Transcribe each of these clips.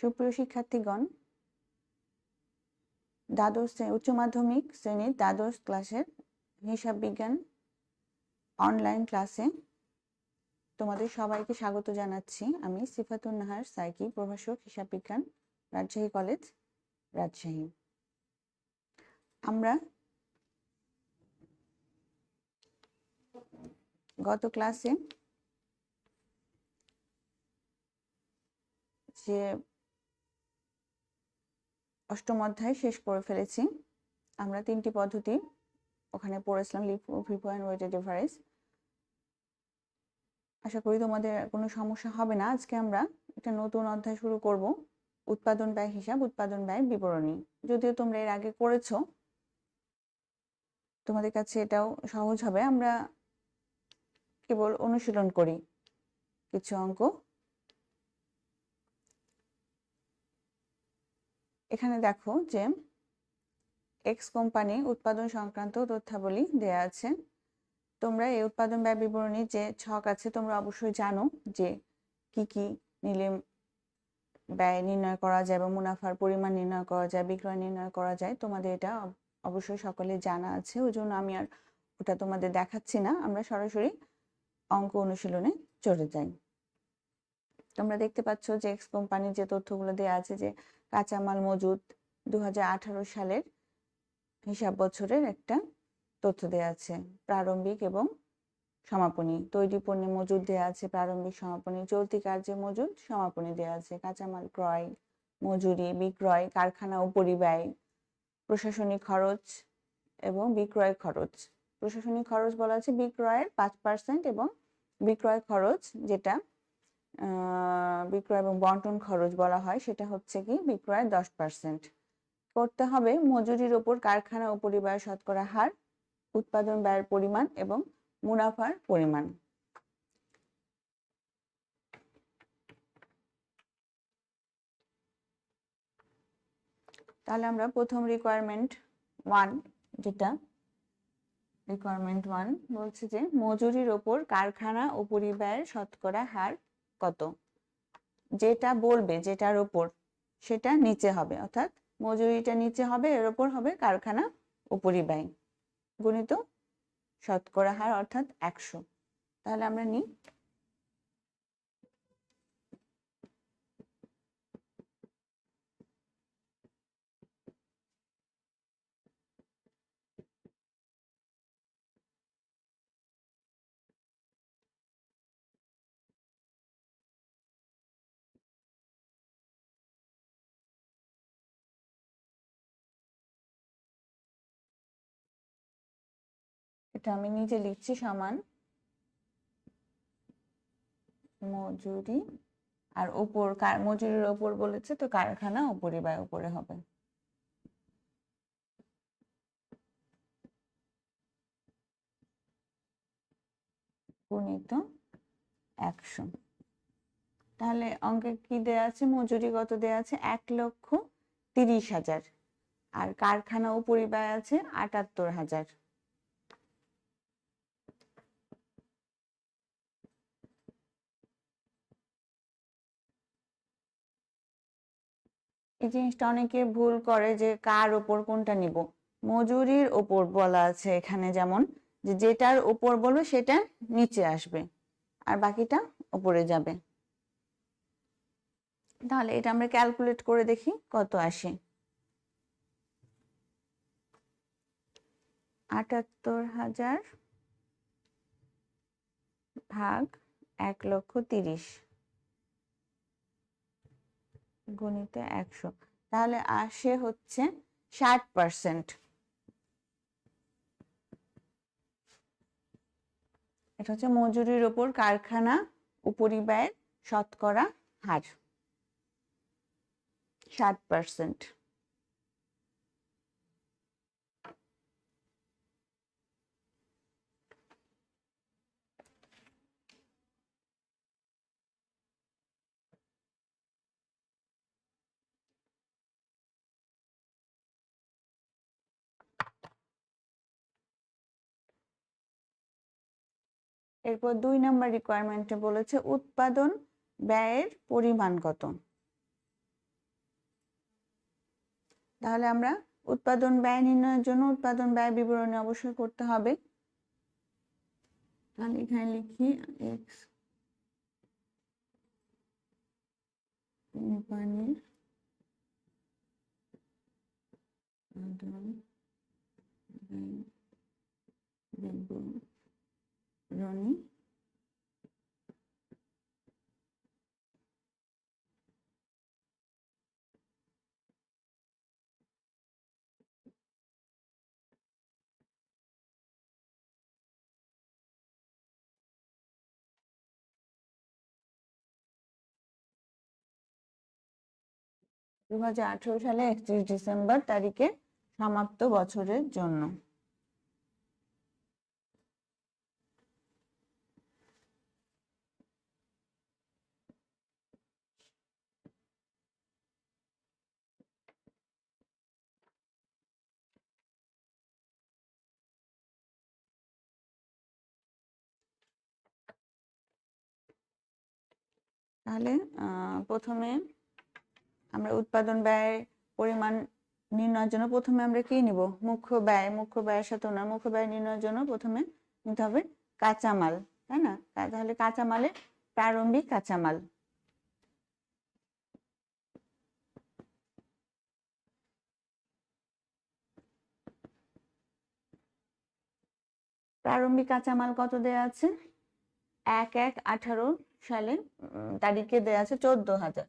সুপ্রিয় শিক্ষার্থীগণ, উচ্চ মাধ্যমিক শ্রেণীর দ্বাদশ ক্লাসের হিসাব বিজ্ঞান অনলাইন ক্লাসে তোমাদের সবাইকে স্বাগত জানাচ্ছি। আমি সিফাতুন নাহার সাইকি, প্রভাষক হিসাব বিজ্ঞান, রাজশাহী কলেজ, রাজশাহী। আমরা গত ক্লাসে যে অষ্টম অধ্যায় শেষ করে ফেলেছি। আমরা 3টি পদ্ধতি ওখানে পড়েছিলাম, ফিফো অ্যান্ড ওয়েটেড এভারেজ। আশা করি তোমাদের কোনো সমস্যা হবে না। আজকে আমরা একটা নতুন অধ্যায় শুরু করব, উৎপাদন ব্যয় হিসাব, উৎপাদন ব্যয় বিবরণী। যদিও তোমরা এর আগে করেছো, তোমাদের কাছে এটাও সহজ হবে। আমরা কেবল অনুশীলন করি কিছু অঙ্ক। এখানে দেখো যে এক্স কোম্পানি উৎপাদন সংক্রান্ত তথ্যাবলী দেয়া আছে। তোমরা এই উৎপাদন ব্যয় বিবরণীর যে ছক আছে তোমরা অবশ্যই জানো যে কি কি নিলে ব্যয় নির্ণয় করা যায় এবং মুনাফার পরিমাণ নির্ণয় করা যায়, বিক্রয় নির্ণয় করা যায়। তোমাদের এটা অবশ্যই সকলে জানা আছে, ওই জন্য আমি আর ওটা তোমাদের দেখাচ্ছি না। আমরা সরাসরি অঙ্ক অনুশীলনে চলে যাই। তোমরা দেখতে পাচ্ছ যে এক্স কোম্পানির যে তথ্যগুলো দেওয়া আছে, যে কাঁচামাল মজুদ 2018 সালের হিসাব বছরের একটা তথ্য দেওয়া আছে, প্রারম্ভিক এবং সমাপনী। তৈরি পণ্যে মজুদ দেওয়া আছে প্রারম্ভিক, সমাপনী। চলতি কার্যে মজুদ, সমাপনী দেওয়া আছে। কাঁচামাল ক্রয়, মজুরি, বিক্রয়, কারখানা ও পরিব্যয়, প্রশাসনিক খরচ এবং বিক্রয় খরচ। প্রশাসনিক খরচ বলা আছে বিক্রয়ের 5% এবং বিক্রয় খরচ যেটা বিক্রয় এবং বন্টন খরচ বলা হয় সেটা হচ্ছে কি বিক্রয়ের 10%। করতে হবে মজুরির ওপর কারখানা ও পরিব্যয়ের শতকরা হার, উৎপাদন ব্যয়ের পরিমাণ এবং মুনাফার পরিমাণ। তাহলে আমরা প্রথম রিকোয়ারমেন্ট 1, যেটা রিকোয়ারমেন্ট 1 বলছে যে মজুরির ওপর কারখানা ও পরিব্যয়ের শতকরা হার কত। যেটা বলবে যেটার ওপর সেটা নিচে হবে, অর্থাৎ মজুরিটা নিচে হবে, এর ওপর হবে কারখানা ও পরিব্যয় গুণিত শতকরা হার অর্থাৎ 100। তাহলে আমরা নিই এটা আমি নিজে লিখছি, সমান মজুরি আর উপর মজুরির ওপর বলেছে তো কারখানা ও পরিব্যয় উপরে হবে, গুণিত 100। তাহলে অঙ্কে কি দেয়া আছে, মজুরি কত দেয়া আছে 1,30,000 আর কারখানা ও পরিব্যয় আছে 78,000। এই জিনিসটা অনেকে ভুল করে যে কার ওপর কোনটা নিব। মজুরির ওপর বলা আছে এখানে, যেমন যে যেটার ওপর বলবে সেটা নিচে আসবে আর বাকিটা উপরে যাবে। তাহলে এটা আমরা ক্যালকুলেট করে দেখি কত আসে। 78,000 ভাগ 1,30,000 গুণিত 100, তাহলে আসে হচ্ছে 60%। এটা হচ্ছে মজুরির ওপর কারখানা ও পরিব্যয়ের শতকরা হার 60%। এরপর 2 নম্বর রিকোয়ারমেন্টে বলেছে উৎপাদন ব্যয়ের পরিমাণ কত। তাহলে আমরা উৎপাদন ব্যয় নির্ণয়ের জন্য উৎপাদন ব্যয় বিবরণী অবশ্যই করতে হবে। তাহলে এখানে লিখি এক্স কোম্পানির বিবরণী সালে 31 ডিসেম্বর তারিখে সমাপ্ত বছরের জন্য। তাহলে প্রথমে আমরা উৎপাদন ব্যয় পরিমাণ নির্ণয়ের জন্য প্রথমে আমরা কি নিব? মুখ্য ব্যয়ের সাথে না, মুখ্য ব্যয় নির্ণয়ের জন্য প্রথমে নিতে হবে কাঁচামাল, তাই না? তাহলে কাঁচামালের প্রারম্ভিক কাঁচামাল, প্রারম্ভিক কাঁচামাল কত দেয়া আছে? 1/1/18 সালে তারিখে দেয়া আছে 14,000।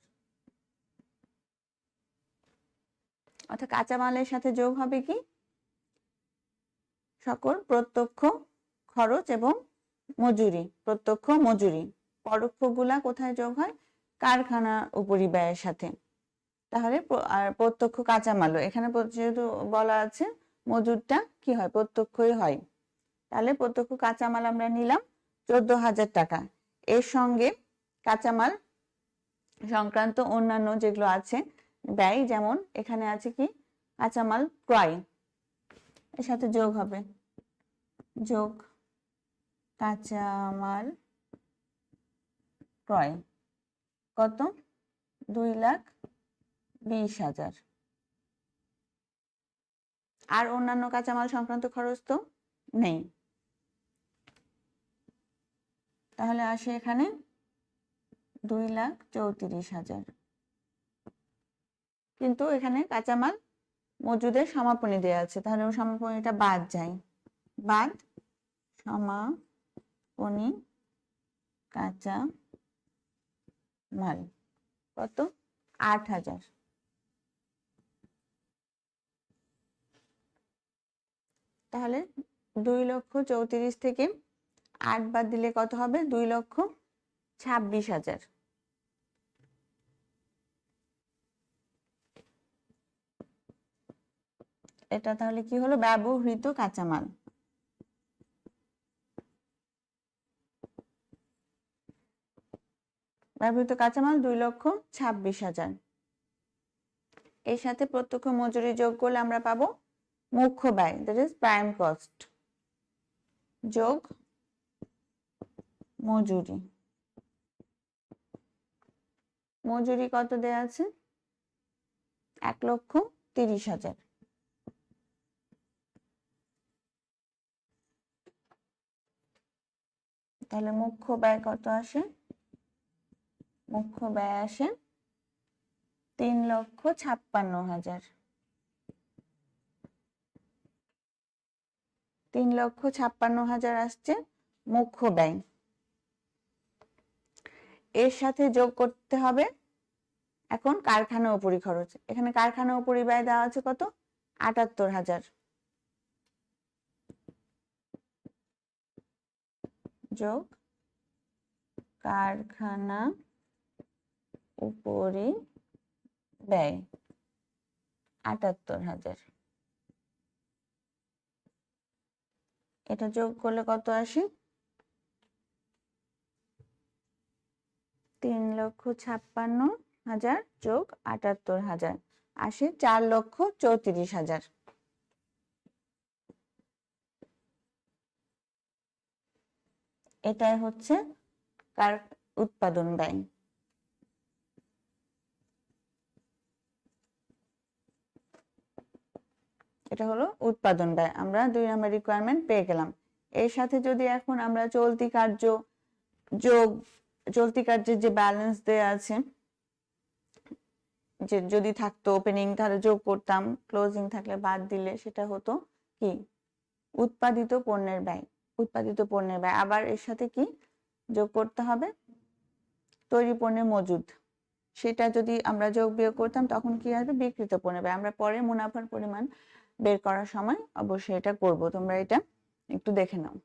অর্থাৎ কাঁচামালের সাথে যোগ হবে কি? সকল প্রত্যক্ষ খরচ এবং মজুরি, প্রত্যক্ষ মজুরি। পরোক্ষগুলা কোথায় যোগ হয়? কারখানা উপরিব্যয়ের সাথে। তাহলে আর প্রত্যক্ষ কাঁচামালও এখানে যেহেতু বলা আছে মজুরটা কি হয়? প্রত্যক্ষই হয়। তাহলে প্রত্যক্ষ কাঁচামাল আমরা নিলাম 14,000 টাকা। এর সঙ্গে কাঁচামাল সংক্রান্ত অন্যান্য যেগুলো আছে ব্যয়, যেমন এখানে আছে কি কাঁচামাল ক্রয়, এর সাথে যোগ হবে, যোগ কাঁচামাল ক্রয় কত? 2,20,000। আর অন্যান্য কাঁচামাল সংক্রান্ত খরচ তো নেই, তাহলে আসে এখানে 2,34,000। কিন্তু এখানে কাঁচামাল মজুদের সমাপনী দেওয়া আছে, তাহলে সমাপনীটা বাদ যায়, বাদ সমাপনী কাঁচা মাল কত? 8,000। তাহলে 2,34,000 থেকে 8 বাদ দিলে কত হবে? 2,26,000। এটা তাহলে কি হলো? ব্যবহৃত কাঁচামাল। ব্যবহৃত কাঁচামাল 2,26,000। এর সাথে প্রত্যক্ষ মজুরি যোগ করলে আমরা পাবো মুখ্য ব্যয়, দ্যাট ইজ প্রাইম কস্ট, যোগ মজুরি। মজুরি কত দেয়া আছে? 1,30,000। তাহলে মুখ্য ব্যয় কত আসে? মুখ্য ব্যয় আসে 3,56,000। 3,56,000 আসছে মুখ্য ব্যয়। এর সাথে যোগ করতে হবে এখন কারখানা উপরি খরচ। এখানে কারখানা উপরি ব্যয় দেওয়া আছে কত? 78,000, যোগ কারখানা উপরি ব্যয় 78,000। এটা যোগ করলে কত আসে? 3,56,000 যোগ 78,000 আসে 4,34,000। এটাই হচ্ছে কার উৎপাদন ব্যয়। এটা হলো উৎপাদন ব্যয়, আমরা 2 নম্বর রিকোয়ারমেন্ট পেয়ে গেলাম। এর সাথে যদি এখন আমরা চলতি কার্য যোগ, চলতি কার্যের যে ব্যালেন্স দেয়া আছে, যে যদি থাকতো ওপেনিং তাহলে যোগ করতাম, ক্লোজিং থাকলে বাদ দিলে সেটা হতো কি উৎপাদিত পণ্যের ব্যয়। উৎপাদিত পণ্যের ব্যয় আবার এর সাথে কি যোগ করতে হবে, তৈরি পণ্যের মজুদ, সেটা যদি আমরা যোগ বিয়োগ করতাম তখন কি আসবে বিক্রিত পণ্যের ব্যয়। আমরা পরে মুনাফার পরিমাণ বের করার সময় অবশ্যই এটা করব, তোমরা এটা একটু দেখে নাও।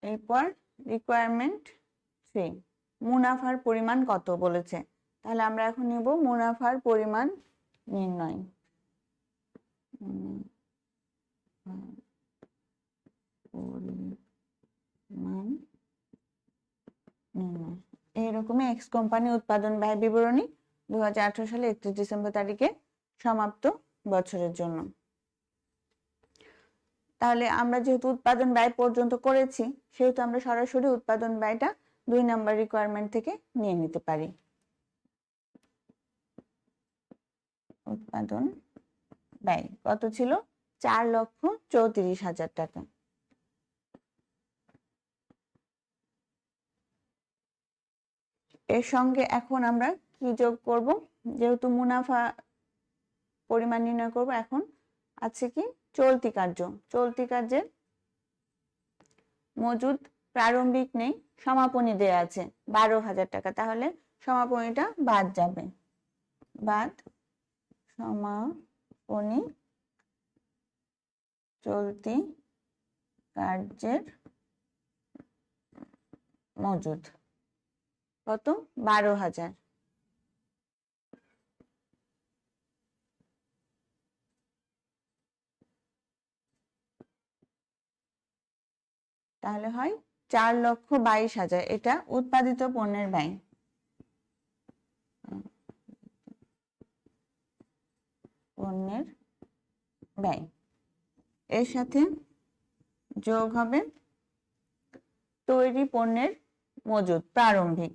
এরপর রিকোয়ারমেন্ট 3, মুনাফার পরিমাণ কত বলেছে, তাহলে আমরা এখন নেব মুনাফার পরিমাণ নির্ণয়। এইরকমই এক্স কোম্পানি উৎপাদন ব্যয় বিবরণী 2018 সালে 31 ডিসেম্বর তারিখে সমাপ্ত বছরের জন্য। তাহলে আমরা যেহেতু উৎপাদন ব্যয় পর্যন্ত করেছি সেহেতু আমরা সরাসরি উৎপাদন ব্যয়টা 2 নম্বর রিকোয়ারমেন্ট থেকে নিয়ে নিতে পারি। উৎপাদন ব্যয় কত ছিল, 4,34,000 টাকা। এর সঙ্গে এখন আমরা কি যোগ করব, যেহেতু মুনাফা পরিমাণ নির্ণয় করব, এখন আছে কি চলতি কার্য। চলতি কার্যের মজুদ প্রারম্ভিক নেই, সমাপনী দেয়া আছে 12,000 টাকা, তাহলে সমাপনীটা বাদ যাবে, বাদ সমাপনী চলতি কার্যের মজুদ কত, 12,000। তাহলে হয় 4,22,000, এটা উৎপাদিত পণ্যের ব্যয়। পণ্যের ব্যয় এর সাথে যোগ হবে তৈরি পণ্যের মজুদ প্রারম্ভিক,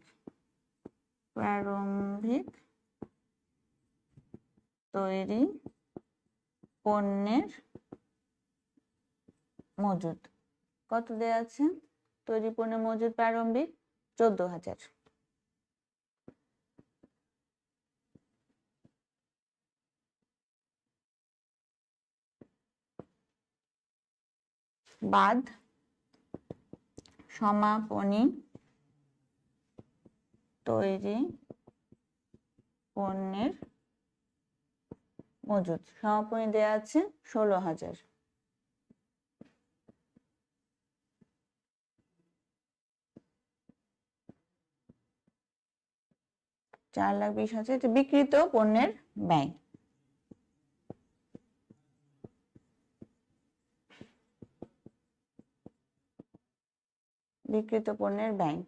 তৈরি পণ্যের মজুদ কত দেয়া আছে, তৈরি পণ্যের মজুদ প্রারম্ভিক 14,000। বাদ সমাপনী তৈরি পণ্যের মজুদ, সমাপনী দেয়া আছে 16,000। 4,20,000 এটা বিক্রিত পণ্যের ব্যয়। বিক্রিত পণ্যের ব্যয়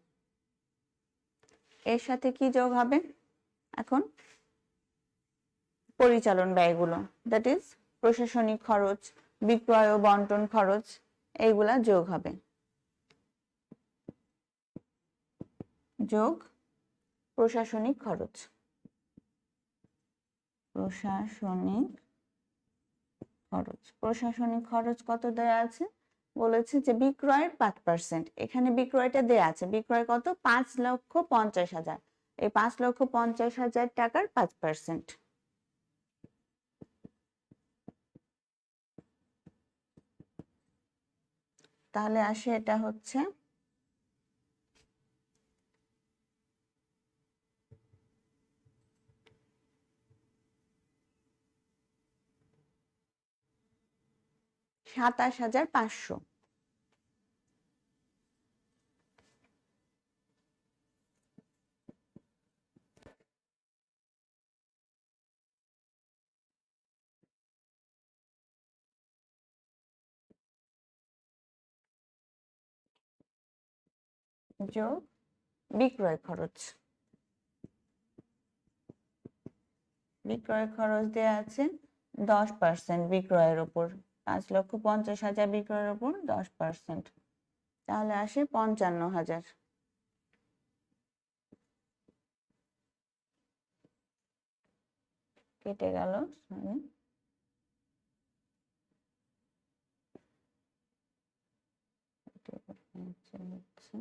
এর সাথে কি যোগ হবে, এখন পরিচালন ব্যয়গুলো, দ্যাট ইজ প্রশাসনিক খরচ, বিক্রয় ও বন্টন খরচ, এইগুলা যোগ হবে। যোগ প্রশাসনিক খরচ, প্রশাসনিক খরচ কত দেয়া আছে, বলেছে যে বিক্রয়ের 5%, এখানে বিক্রয়টা দেয়া আছে, বিক্রয় কত 5,50,000, এই 5,50,000 টাকার 5%। তাহলে আসে এটা হচ্ছে 5 27,500। যোগ বিক্রয় খরচ। বিক্রয় খরচ দেয়া আছে 10% বিক্রয়ের উপর, 5,50,000 বিক্রয়ের উপর 10%, তাহলে আসে 55,000। কেটে গেল, সরি। হচ্ছে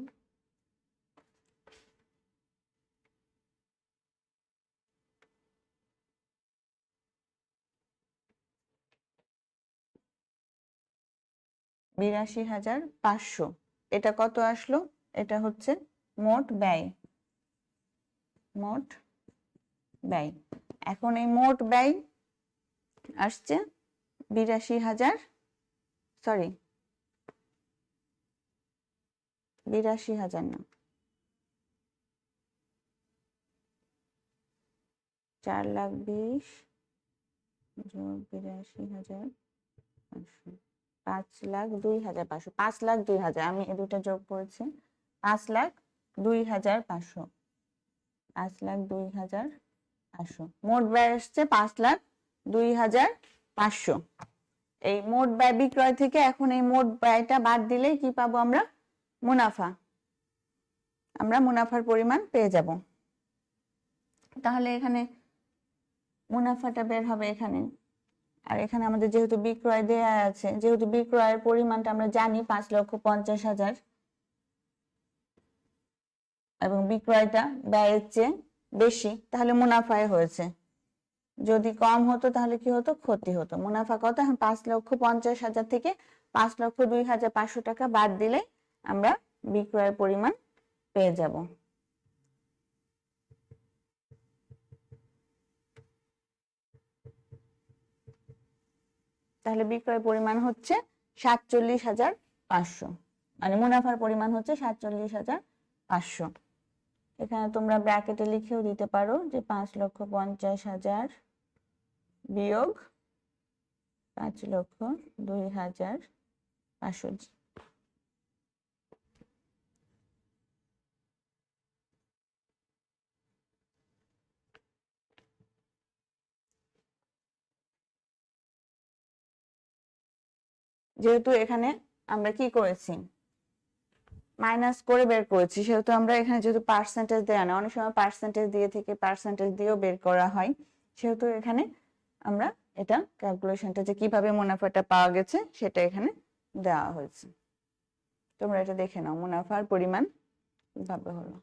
82,500। এটা কত আসলো? এটা হচ্ছে মোট ব্যয়। মোট ব্যয়। এখন এই মোট ব্যয় আসছে 82,000, সরি 82,000 না, 4,20,000 যোগ 82,500, 5,02,500, 5,02,000। আমি এই দুটো যোগ করেছি, 5,02,500, 5,02,500। মোট ব্যয় আসছে 5,02,500। এই মোট ব্যয় বিক্রয় থেকে এখন এই মোট ব্যয়টা বাদ দিলেই কি পাবো আমরা? মুনাফা। আমরা মুনাফার পরিমাণ পেয়ে যাব। তাহলে এখানে মুনাফাটা বের হবে এখানে। আর এখানে আমাদের যেহেতু বিক্রয় দেয়া আছে, যেহেতু বিক্রয়ের পরিমাণটা আমরা জানি 5,50,000 এবং বিক্রয়টা ব্যয়ের চেয়ে বেশি, তাহলে মুনাফায় হয়েছে। যদি কম হতো তাহলে কি হতো? ক্ষতি হতো। মুনাফা কত? এখন 5,50,000 থেকে 5,02,500 টাকা বাদ দিলে আমরা বিক্রয়ের পরিমাণ পেয়ে যাব। তাহলে বিক্রয় পরিমাণ হচ্ছে 47,500, মানে মুনাফার পরিমাণ হচ্ছে 47,500। এখানে তোমরা ব্র্যাকেটে লিখেও দিতে পারো যে 5,50,000 বিয়োগ 5,02,500। যেহেতু এখানে আমরা কি করেছি? মাইনাস করে বের করেছি, সেহেতু আমরা এখানে যেহেতু পার্সেন্টেজ দেওয়া না, অনেক সময় পার্সেন্টেজ দিয়ে থেকে পার্সেন্টেজ দিয়েও বের করা হয়, সেহেতু এখানে আমরা এটা ক্যালকুলেশনটা যে কিভাবে মুনাফাটা পাওয়া গেছে সেটা এখানে দেওয়া হয়েছে। তোমরা এটা দেখে নাও মুনাফার পরিমাণ কিভাবে হলো।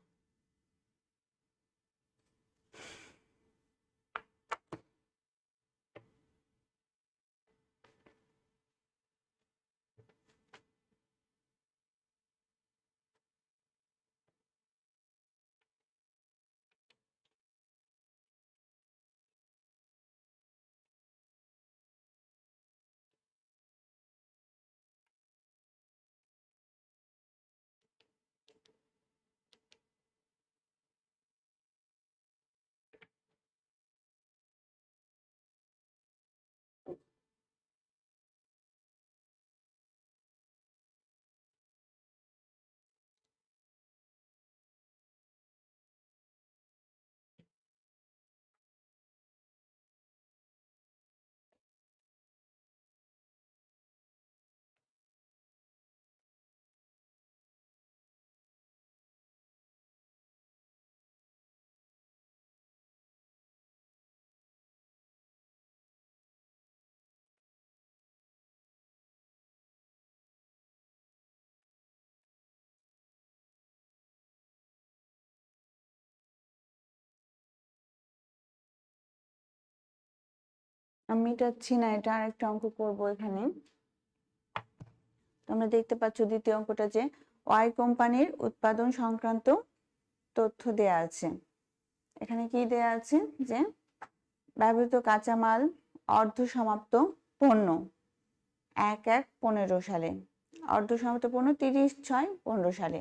আমি মিটাচ্ছি না, এটা আরেকটা অঙ্ক করব এখানে। তোমরা দেখতে পাচ্ছ দ্বিতীয় অঙ্কটা যে ওয়াই কোম্পানির উৎপাদন সংক্রান্ত তথ্য দেয়া আছে। এখানে কি দেয়া আছে? যে ব্যবহৃত কাঁচামাল অর্ধ সমাপ্ত পণ্য, 1/1/15 সালে, অর্ধসমাপ্ত পণ্য 30/6/15 সালে,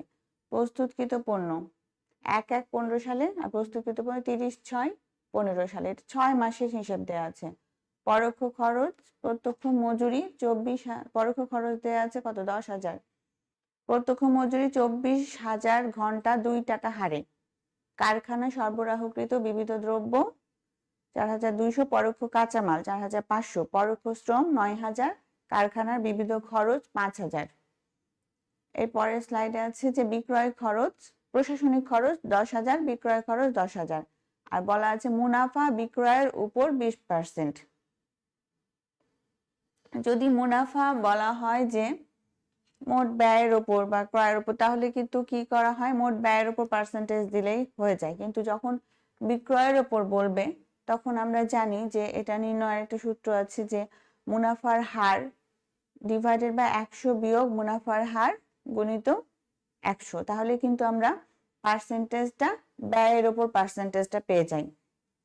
প্রস্তুতকৃত পণ্য 1/1/15 সালে আর প্রস্তুতকৃত পণ্য 30/6/15 সালে। 6 মাসের হিসাব দেওয়া আছে। পরোক্ষ খরচ, প্রত্যক্ষ মজুরি 24, পরোক্ষ খরচ দেওয়া আছে কত, 10,000। প্রত্যক্ষ মজুরি 24,000 ঘন্টা 2 টাকা হারে। কারখানা সরবরাহকৃত বিবিধ দ্রব্য 4,200, পরোক্ষ কাঁচামাল 4,500, পরোক্ষ শ্রম 9,000, কারখানার বিবিধ খরচ 5,000। এর পরের স্লাইডে আছে যে বিক্রয় খরচ, প্রশাসনিক খরচ 10,000, বিক্রয় খরচ 10,000, আর বলা আছে মুনাফা বিক্রয়ের উপর 20%। যদি মুনাফা বলা হয় যে মোট ব্যয়ের উপর বা ক্রয়ের উপর, তাহলে কিন্তু কি করা হয়, মোট ব্যয়ের উপর পার্সেন্টেজ দিলেই হয়ে যায়। কিন্তু যখন বিক্রয়ের উপর বলবে তখন আমরা জানি যে এটা নির্ণয়ের একটা সূত্র আছে যে মুনাফার হার ডিভাইডেড বাই 100 বিয়োগ মুনাফার হার গুণিত 100, তাহলে কিন্তু আমরা পার্সেন্টেজটা, ব্যয়ের উপর পার্সেন্টেজটা পেয়ে যাই।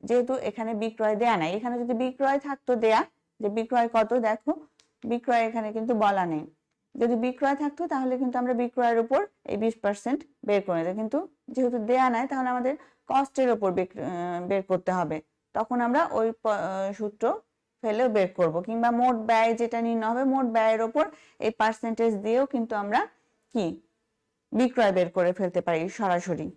যেহেতু এখানে বিক্রয় দেয়া নাই, এখানে যদি বিক্রয় থাকতো দেয়া যে বিক্রয় কত, দেখো বিক্রয় এখানে কিন্তু বলা নেই। যদি বিক্রয় থাকতো তাহলে কিন্তু আমরা বিক্রয়ের উপর এই 20% বের করে দিই, কিন্তু যেহেতু দেয়া নাই তাহলে আমাদের কস্টের উপর বের করতে হবে। তখন আমরা ওই সূত্র ফেলে বের করব, কিংবা মোট ব্যয় যেটা নির্ণয় হবে মোট ব্যয়ের উপর এই পার্সেন্টেজ দিয়েও কিন্তু আমরা কি বিক্রয় বের করে ফেলতে পারি সরাসরি,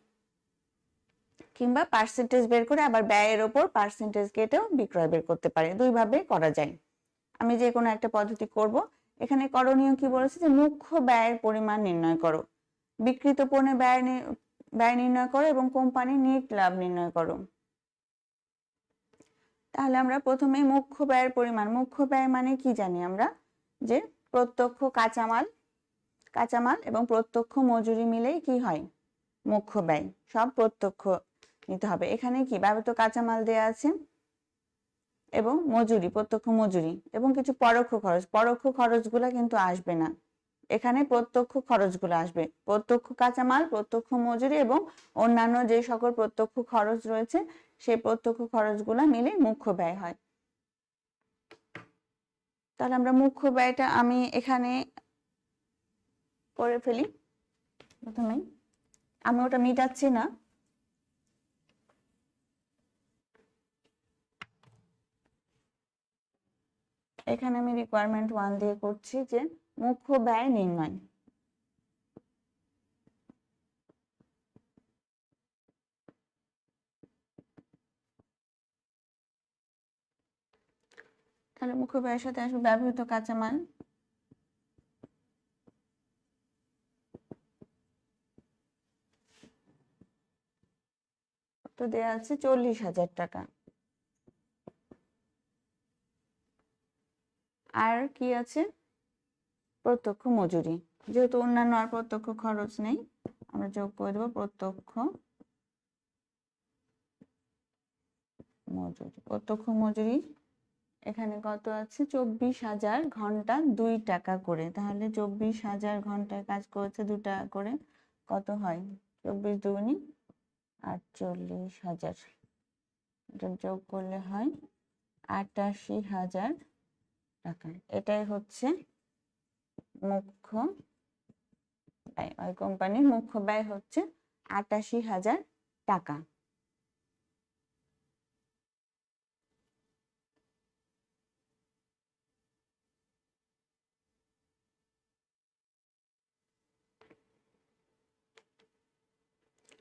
কিংবা পার্সেন্টেজ বের করে আবার ব্যয়ের উপর পার্সেন্টেজ কেটেও বিক্রয় বের করতে পারি। দুইভাবে করা যায়। আমি যে কোনো একটা পদ্ধতি করব। এখানে করণীয় কি বলেছে যে মুখ্য ব্যয়ের পরিমাণ নির্ণয় করো, বিক্রিত পণ্যের ব্যয় নির্ণয় করো এবং কোম্পানির নেট লাভ নির্ণয় করো। তাহলে আমরা প্রথমে মুখ্য ব্যয়ের পরিমাণ, মুখ্য ব্যয় মানে কি জানি আমরা, যে প্রত্যক্ষ কাঁচামাল এবং প্রত্যক্ষ মজুরি মিলেই কি হয় মুখ্য ব্যয়, সব প্রত্যক্ষ নিতে হবে। এখানে কি ব্যবহৃত কাঁচামাল দেয়া আছে এবং মজুরি, প্রত্যক্ষ মজুরি এবং কিছু পরোক্ষ খরচ, পরোক্ষ খরচগুলো কিন্তু আসবে না, এখানে প্রত্যক্ষ খরচগুলো আসবে। প্রত্যক্ষ কাঁচামাল, প্রত্যক্ষ মজুরি এবং অন্যান্য যে সকল প্রত্যক্ষ খরচ রয়েছে সেই প্রত্যক্ষ খরচগুলো মিলে মুখ্য ব্যয় হয়। তাহলে আমরা মুখ্য ব্যয়টা আমি এখানে করে ফেলি। প্রথমে আমি ওটা মিটাচ্ছি না, এখানে আমি রিকোয়ারমেন্ট 1 দিয়ে করছি যে মুখ্য ব্যয় নির্ণয়। তাহলে মুখ্য ব্যয়ের সাথে আসবে ব্যবহৃত কাঁচামাল, তো দেয়া আছে 40,000 টাকা। আর কি আছে, প্রত্যক্ষ মজুরি, যেহেতু অন্যান্য আর প্রত্যক্ষ খরচ নেই আমরা যোগ করে দেবো প্রত্যক্ষ মজুরি। প্রত্যক্ষ মজুরি এখানে কত আছে, 24,000 ঘন্টা 2 টাকা করে। তাহলে 24,000 ঘন্টায় কাজ করেছে 2 টাকা করে, কত হয় 24 দুগুণী 48,000, এটা যোগ করলে হয় 88,000 টাকা। এটাই হচ্ছে মুখ্য ব্যয়, ওই কোম্পানির মুখ্য ব্যয় হচ্ছে 88,000 টাকা।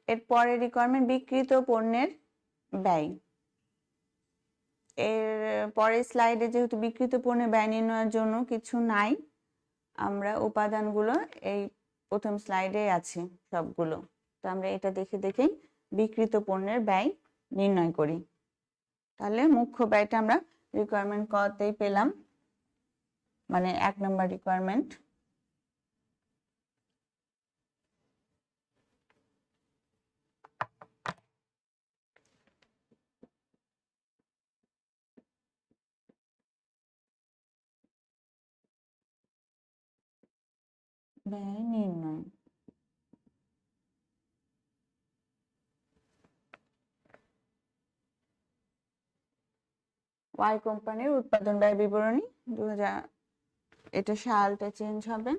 এরপরে রিকোয়ারমেন্ট বিক্রিত পণ্যের ব্যয়। এর পরের স্লাইডে যেহেতু বিক্রিত পণ্যের ব্যয় নির্ণয়ের জন্য কিছু নাই, আমরা উপাদানগুলো এই প্রথম স্লাইডে আছে সবগুলো, তো আমরা এটা দেখে দেখেই বিক্রিত পণ্যের ব্যয় নির্ণয় করি। তাহলে মুখ্য ব্যয়টা আমরা রিকোয়ারমেন্ট কতেই পেলাম, মানে 1 নম্বর রিকোয়ারমেন্ট। ব্যয় নির্ণয়, ওয়াই কোম্পানির উৎপাদন ব্যয় বিবরণী 2000 এটা সালটা চেঞ্জ হবে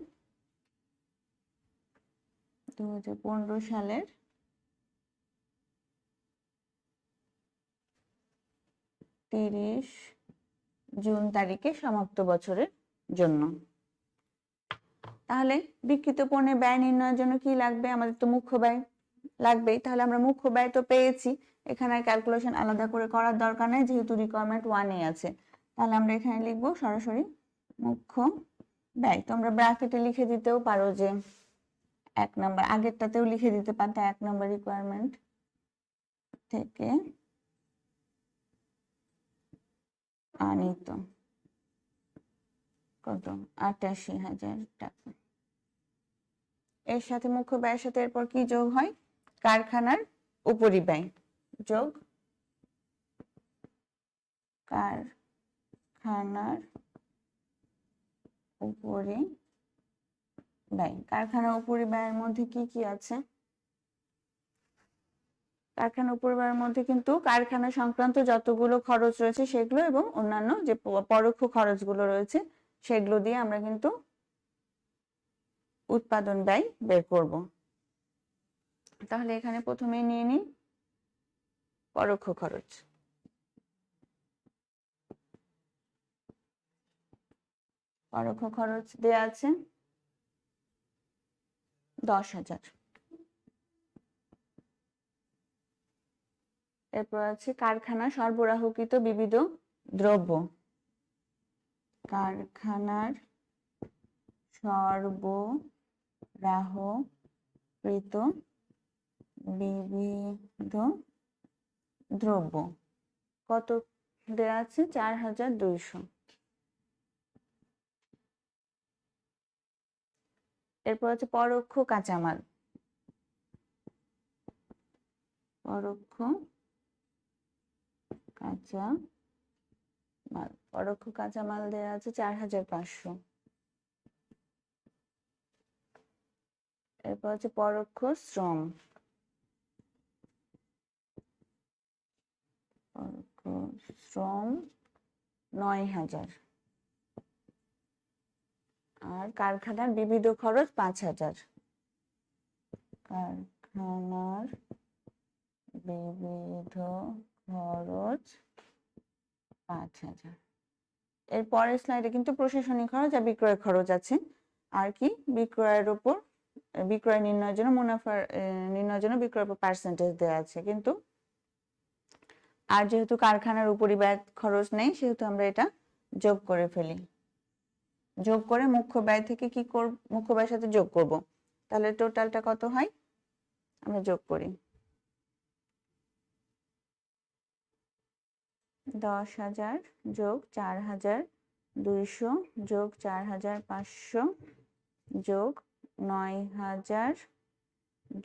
2015 সালের 30 জুন তারিখে সমাপ্ত বছরের জন্য। তাহলে বিক্রিত পণ্যের ব্যয় নির্ণয়ের জন্য কি লাগবে? আমাদের তো মুখ্য ব্যয় লাগবেই। তাহলে আমরা মুখ্য ব্যয় তো পেয়েছি, এখানে ক্যালকুলেশন আলাদা করে করার দরকার নেই যেহেতু রিকোয়ারমেন্ট 1 এ আছে। তাহলে আমরা এখানে লিখবো সরাসরি মুখ্য ব্যয়। তোমরা ব্র্যাকেটে লিখে দিতেও পারো যে 1 নম্বর, আগেরটাতেও লিখে দিতে পারতে 1 নম্বর রিকোয়ারমেন্ট থেকে আনিত কত 88,000 টাকা। এর সাথে মুখ্য ব্যয়ের সাথে এরপর কি যোগ হয়? কারখানার উপরিব্যয় যোগ কারখানার উপরিব্যয়। কারখানার উপরিব্যয়ের মধ্যে কি কি আছে? কারখানার উপরিব্যয়ের মধ্যে কিন্তু কারখানা সংক্রান্ত যতগুলো খরচ রয়েছে সেগুলো এবং অন্যান্য যে পরোক্ষ খরচগুলো রয়েছে সেগুলো দিয়ে আমরা কিন্তু উৎপাদন ব্যয় বের করব। তাহলে এখানে প্রথমে নিয়ে নিই পরোক্ষ খরচ। পরোক্ষ খরচ দেয়া আছে 10,000। এরপর আছে কারখানা সরবরাহকৃত বিবিধ দ্রব্য। কারখানার সরবরাহকৃত বিবিধ দ্রব্য কত দেয়া আছে? 4,200। এরপর আছে পরোক্ষ কাঁচামাল। পরোক্ষ কাঁচামাল, পরোক্ষ কাঁচামাল দেয়া আছে 4,500। এরপর আছে পরোক্ষ শ্রম। পরোক্ষ শ্রম 9,000। আর কারখানার বিবিধ খরচ 5,000। কারখানার বিবিধ খরচ 5,000। এর পরের স্লাইডে কিন্তু প্রশাসনিক খরচ আর বিক্রয় খরচ আছে। আর কি বিক্রয়ের উপর বিক্রয় নির্ণয়ের জন্য মুনাফা নির্ণয়ের জন্য বিক্রয়ের উপর পার্সেন্টেজ দেওয়া আছে, কিন্তু আর যেহেতু কারখানার উপরিব্যয় খরচ নেই সেহেতু আমরা এটা যোগ করে ফেলি। যোগ করে মুখ্য ব্যয় থেকে কি করব? মুখ্য ব্যয়ের সাথে যোগ করব। তাহলে টোটালটা কত হয় আমরা যোগ করি। 10,000 যোগ 4,200 যোগ 4,500 যোগ 9,000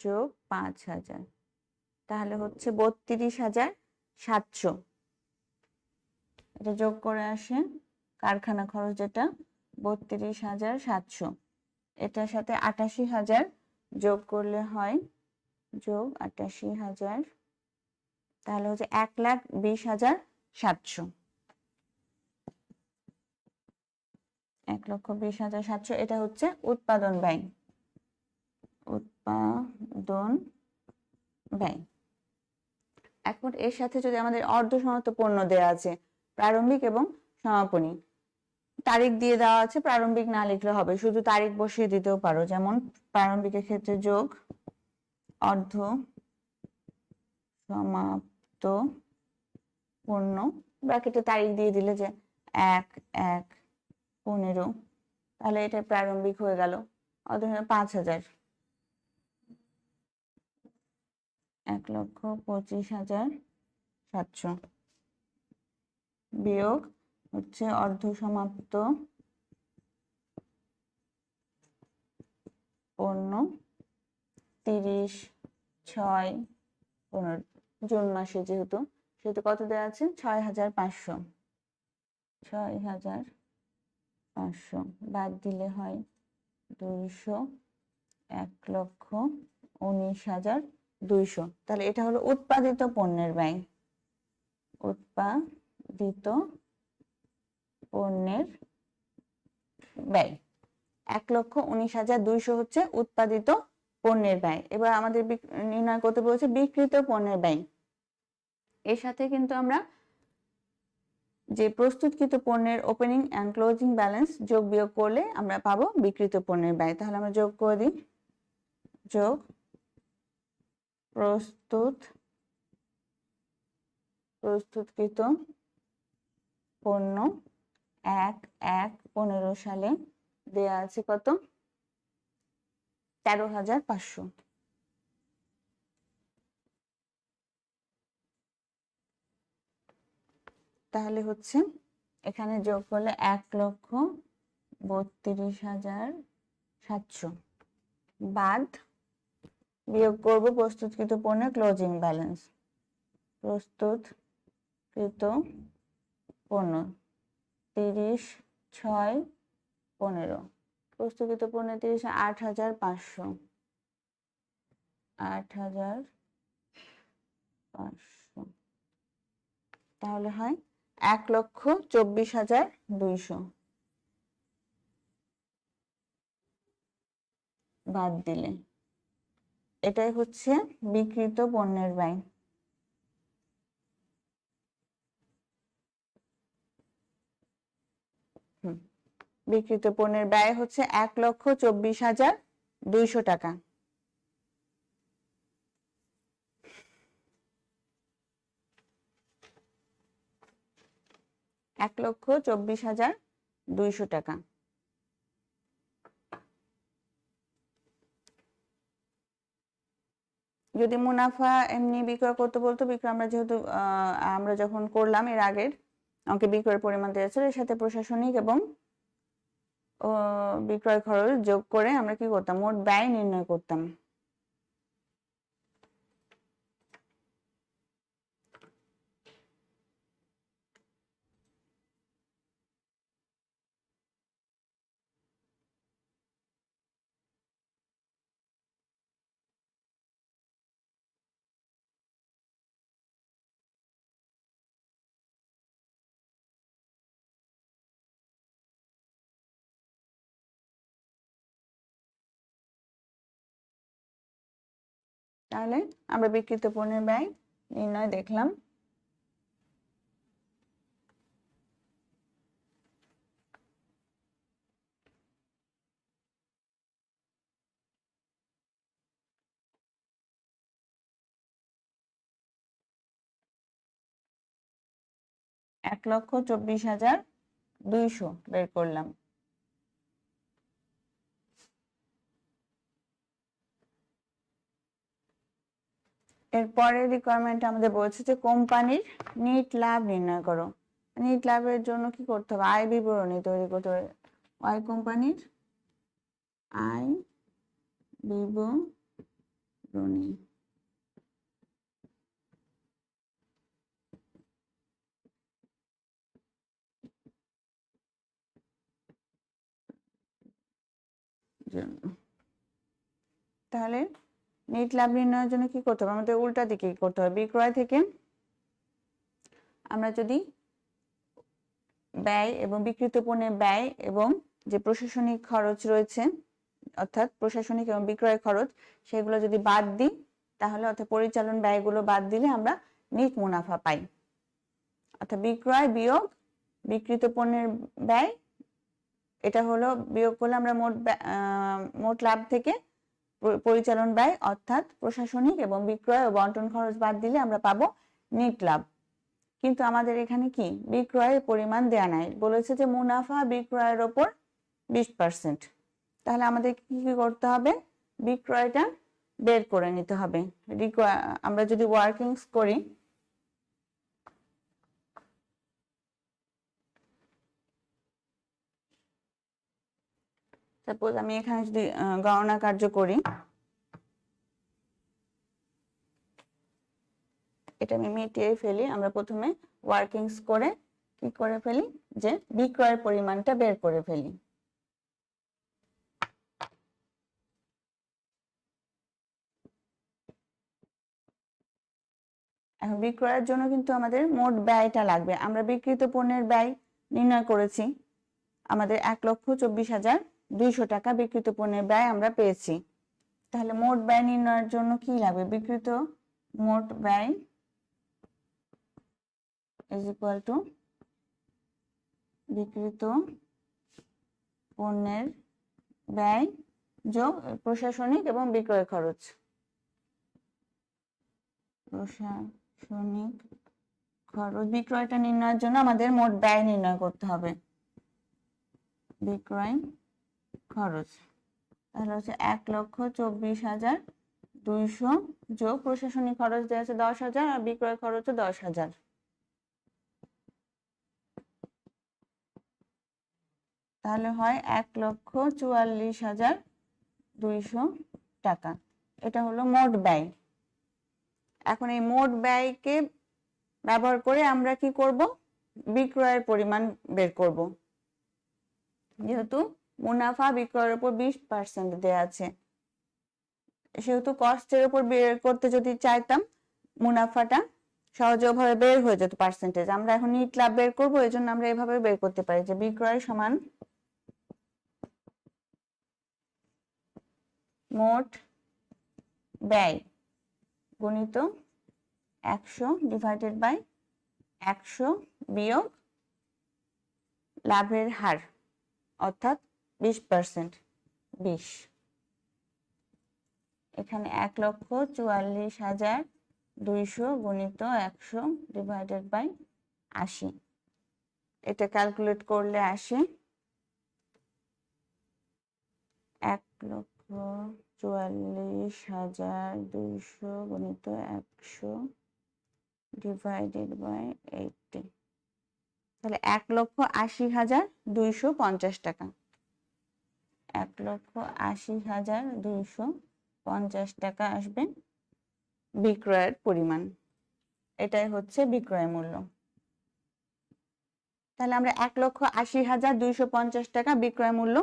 যোগ 5,000, তাহলে হচ্ছে 32,700। এটা যোগ করে আসে কারখানা খরচ যেটা 32,700। এটার সাথে 88,000 যোগ করলে হয় যোগ 88,000, তাহলে হচ্ছে 1,20,700। 1,20,700 এটা হচ্ছে উৎপাদন ব্যয়। উৎপাদন ব্যয়। এখন এর সাথে যদি আমাদের অর্ধসমাপ্ত পণ্য দেওয়া আছে প্রারম্ভিক এবং সমাপনী, তারিখ দিয়ে দেওয়া আছে, প্রারম্ভিক না লিখলে হবে, শুধু তারিখ বসিয়ে দিতেও পারো। যেমন প্রারম্ভিকের ক্ষেত্রে যোগ অর্ধ সমাপ্ত পণ্য, ব্র্যাকেটে তারিখ দিয়ে দিলে যে 1/1/15, তাহলে এটা প্রারম্ভিক হয়ে গেল। অর্ধ 5,000, 1,25,700 বিয়োগ হচ্ছে অর্ধ সমাপ্ত পণ্য 30/6/15 জুন মাসে যেহেতু সেহেতু কত দেওয়া আছে? 6,500। 6,500 বাদ দিলে হয় 200, 1,19,200। তাহলে এটা হলো উৎপাদিত পণ্যের ব্যয়। উৎপাদিত পণ্যের ব্যয়। 1,19,200 হচ্ছে উৎপাদিত পণ্যের ব্যয়। এবার আমাদের নির্ণয় করতে বলেছে বিক্রিত পণ্যের ব্যয়। এর সাথে কিন্তু আমরা যে প্রস্তুতকৃত পণ্যের ওপেনিং অ্যান্ড ক্লোজিং ব্যালেন্স যোগ বিয়োগ করলে আমরা পাবো বিক্রিত পণ্যের ব্যয়। তাহলে আমরা যোগ করে দিই, যোগ প্রস্তুতকৃত পণ্য 1/1/15 সালে দেয়া আছে কত, 13,500। তাহলে হচ্ছে এখানে যোগ করলে 1,32,700 বাদ বিয়োগ করব প্রস্তুতকৃত পণ্যের ক্লোজিং ব্যালেন্স। প্রস্তুতকৃত পণ্য 30/6/15, প্রস্তুতকৃত পণ্য 30, 8,500, 8,500, তাহলে হয় 1,24,200 বাদ দিলে এটাই হচ্ছে বিক্রিত পণ্যের ব্যয়। বিক্রিত পণ্যের ব্যয় হচ্ছে 1,24,200 টাকা। টাকা। যদি মুনাফা এমনি বিক্রয় করতে বলতো, বিক্রয় আমরা যেহেতু আমরা যখন করলাম এর আগের অঙ্কে বিক্রয়ের পরিমাণ দেওয়া ছিল, এর সাথে প্রশাসনিক এবং বিক্রয় খরচ যোগ করে আমরা কি করতাম, মোট ব্যয় নির্ণয় করতাম। তাহলে আমরা বিক্রিত পণ্যের ব্যয় নির্ণয় দেখলাম। এক 1,24,200 বের করলাম। এরপরের রিকোয়ারমেন্ট আমাদের বলছে যে কোম্পানির নিট লাভ নির্ণয় করো। নিট লাভের জন্য কি করতে হবে, আয় বিবরণী তৈরি করতে হবে। ওয়াই কোম্পানির আয় বিবরণী। তাহলে নিট লাভ নির্ণয়ের জন্য কি করতে হবে, আমাদের উল্টা দিকে করতে হবে। বিক্রয় থেকে আমরা যদি ব্যয় এবং বিক্রিত পণ্যের ব্যয় এবং যে প্রশাসনিক খরচ রয়েছে, অর্থাৎ প্রশাসনিক এবং বিক্রয় খরচ, সেগুলো যদি বাদ দিই, তাহলে অর্থাৎ পরিচালন ব্যয়গুলো বাদ দিলে আমরা নিট মুনাফা পাই। অর্থাৎ বিক্রয় বিয়োগ বিক্রিত পণ্যের ব্যয়, এটা হলো বিয়োগ করলে আমরা মোট লাভ থেকে পরিচালন ব্যয় অর্থাৎ প্রশাসনিক এবং বিক্রয় ও বন্টন খরচ বাদ দিলে আমরা পাবো নিট লাভ। কিন্তু আমাদের এখানে কি বিক্রয়ের পরিমাণ দেয়া নাই, বলেছে যে মুনাফা বিক্রয়ের ওপর 20%। তাহলে আমাদের কি কি করতে হবে, বিক্রয়টা বের করে নিতে হবে। আমরা যদি ওয়ার্কিংস করি, সাপোজ আমি এখানে যদি গণনা কার্য করি, এটা আমি মিটিয়ে ফেলি। আমরা প্রথমে ওয়ার্কিংস করে কি করে ফেলি, যে বিক্রয়ের পরিমাণটা বের করে ফেলি। এখন বিক্রয়ের জন্য কিন্তু আমাদের মোট ব্যয়টা লাগবে। আমরা বিক্রিত পণ্যের ব্যয় নির্ণয় করেছি, আমাদের 1,24,200 টাকা বিক্রিত পণ্যের ব্যয় আমরা পেয়েছি। তাহলে মোট ব্যয় নির্ণয়ের জন্য কি লাগবে? বিক্রিত মোট ব্যয় ইজ ইকুয়াল টু বিক্রিত পণ্যের ব্যয় যোগ প্রশাসনিক এবং বিক্রয় খরচ। প্রশাসনিক খরচ, বিক্রয়টা নির্ণয়ের জন্য আমাদের মোট ব্যয় নির্ণয় করতে হবে। বিক্রয় খরচ তাহলে হচ্ছে 1,24,200 যোগ প্রশাসনিক খরচ দেওয়া আছে 10,000 আর বিক্রয় খরচও 10,000। তাহলে হয় 1,44,200 টাকা। এটা হলো মোট ব্যয়। এখন এই মোট ব্যয়কে ব্যবহার করে আমরা কি করব? বিক্রয়ের পরিমাণ বের করব। যেহেতু মুনাফা বিক্রয়ের উপর 20% দেয়া আছে, সেহেতু কস্টের উপর বের করতে যদি চাইতাম মুনাফাটা সহজভাবে বের হয়ে যেত পার্সেন্টেজ। আমরা এখন নিট লাভ বের করব, এই জন্য আমরা এভাবে বের করতে পারি যে বিক্রয় সমান মোট ব্যয় গুণিত 100 ডিভাইডেড বাই 100 বিয়োগ লাভের হার অর্থাৎ 20%। 20 এখানে 1,44,200 গুণিত 100 ডিভাইডেড বাই 80। এটা ক্যালকুলেট করলে আসে 1,44,200 গুণিত 100 ডিভাইডেড বাই 80। তাহলে 1,80,250 টাকা। 1,80,250 টাকা আসবে বিক্রয়ের পরিমাণ। এটাই হচ্ছে বিক্রয় মূল্য। তাহলে আমরা 1,80,250 টাকা বিক্রয় মূল্য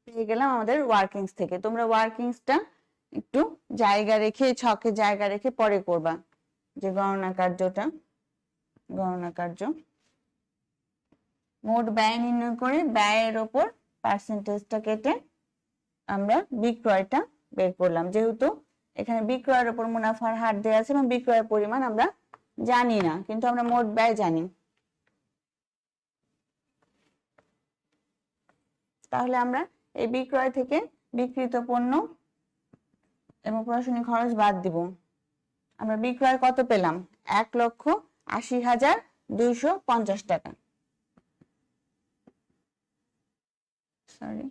পেয়ে গেলাম আমাদের ওয়ার্কিংস থেকে। তোমরা ওয়ার্কিংসটা একটু জায়গা রেখে, ছকে জায়গা রেখে পরে করবা, যে গণনা কার্য। মোট ব্যয় নির্ণয় করে ব্যয়ের ওপর পার্সেন্টেজটা কেটে আমরা বিক্রয়টা বের করলাম। যেহেতু এখানে বিক্রয়ের ওপর মুনাফার হার দেওয়া আছে এবং বিক্রয়ের পরিমাণ আমরা জানি না, কিন্তু আমরা মোট ব্যয় জানি। তাহলে আমরা এই বিক্রয় থেকে বিক্রিত পণ্য এবং প্রশাসনিক খরচ বাদ দিব। আমরা বিক্রয় কত পেলাম? 1,80,250 টাকা। সরি,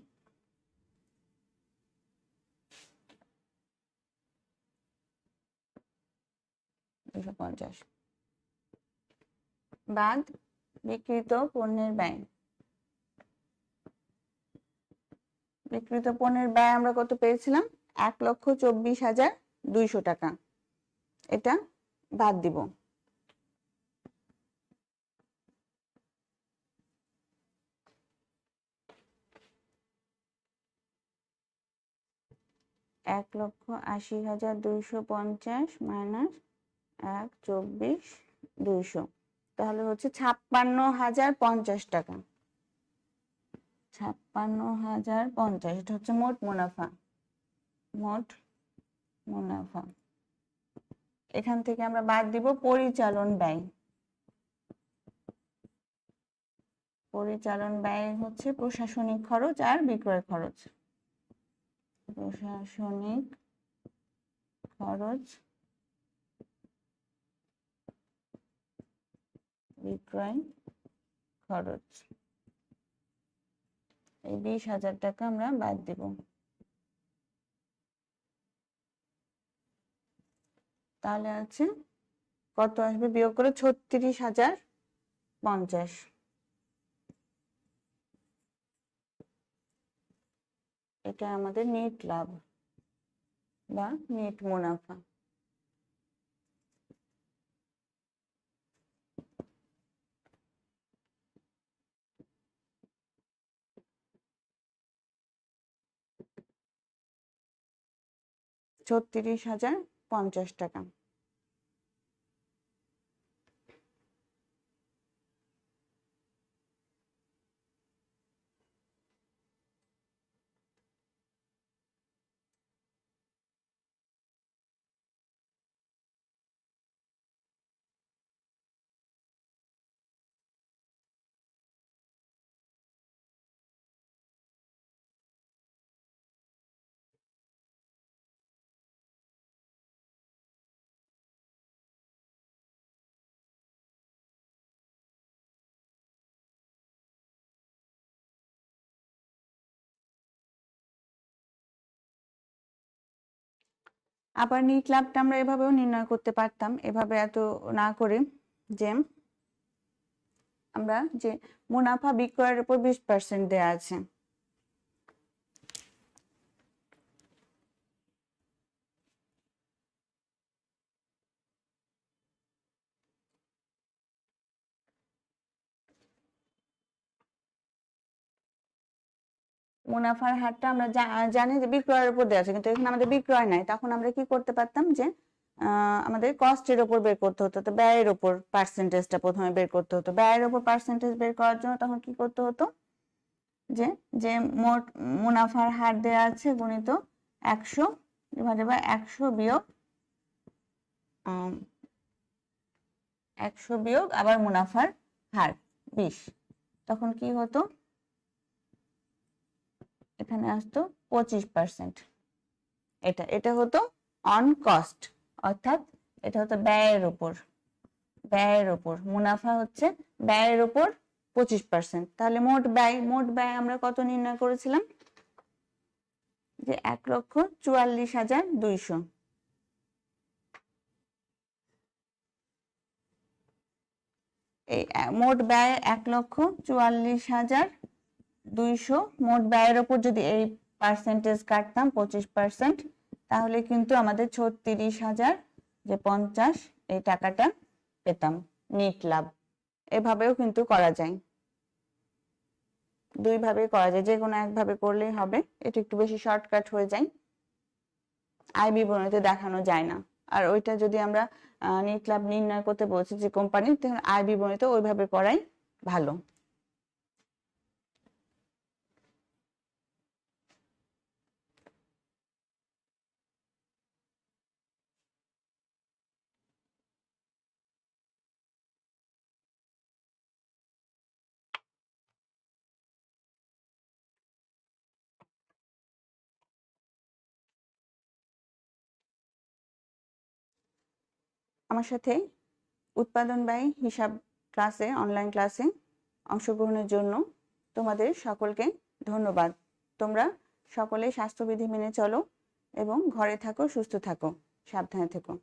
বাদ বিক্রিত পণ্যের ব্যয়। বিক্রিত পণ্যের ব্যয় আমরা কত পেয়েছিলাম? 1,24,200 টাকা। এটা বাদ দিব। এক লক্ষ 80,250 মাইনাস 1,24,200, তাহলে হচ্ছে 56,050 টাকা। 56,050, এটা হচ্ছে মোট মুনাফা। মোট মুনাফা। এখান থেকে আমরা বাদ দিব পরিচালন ব্যয়। পরিচালন ব্যয় হচ্ছে প্রশাসনিক খরচ আর বিক্রয় খরচ। প্রশাসনিক খরচ, বিক্রয় খরচ, এই 20,000 টাকা আমরা বাদ দিব। তাহলে আছে কত আসবে বিয়োগ করে? 36,050। এটা আমাদের নেট লাভ বা নেট মুনাফা। $36,050 টাকা। আবার নিট লাভটা আমরা এভাবেও নির্ণয় করতে পারতাম, এভাবে এত না করে, যে আমরা যে মুনাফা বিক্রয়ের উপর 20% দেয়া আছে, মুনাফার হারটা আমরা জানি যে বিক্রয়ের উপর দেওয়া আছে, কিন্তু এখানে আমাদের বিক্রয় নাই, তখন আমরা কি করতে পারতাম যে আমাদের কস্টের উপর বের করতে হতো, তো ব্যয়ের উপর পার্সেন্টেজটা প্রথমে বের করতে হতো। ব্যয়ের উপর পার্সেন্টেজ বের করার জন্য তখন কি করতে হতো, যে যে মোট মুনাফার হার দেওয়া আছে গুণিত 100 ডিভাইডেড বাই 100 বিয়োগ 100 বিয়োগ আবার মুনাফার হার 20, তখন কি হতো, এখানে আসতো 25%। এটা হতো অন কস্ট, অর্থাৎ এটা হতো ব্যয়ের উপর, মুনাফা হচ্ছে ব্যয়ের উপর 25%। তাহলে মোট ব্যয় আমরা কত নির্ণয় করেছিলাম, যে 1,44,200। এই মোট ব্যয় 1,44,200, মোট ব্যয়ের উপর যদি এই পার্সেন্টেজ কাটতাম 25%, তাহলে কিন্তু আমাদের 36,050 এই টাকাটা পেতাম নিট লাভ। এভাবেও কিন্তু করা যায়, দুইভাবে করা যায়, যে কোনো একভাবে করলেই হবে, এটা একটু বেশি শর্টকাট হয়ে যায়, আয় বিবরণীতে দেখানো যায় না। আর ওইটা যদি আমরা নিট লাভ নির্ণয় করতে বলছি যে কোম্পানির, তাহলে আয় বিবরণীতে ওইভাবে করাই ভালো। আমার সাথে উৎপাদন ব্যয় হিসাব ক্লাসে, অনলাইন ক্লাসে অংশগ্রহণের জন্য তোমাদের সকলকে ধন্যবাদ। তোমরা সকলে স্বাস্থ্যবিধি মেনে চলো এবং ঘরে থাকো, সুস্থ থাকো, সাবধানে থেকো।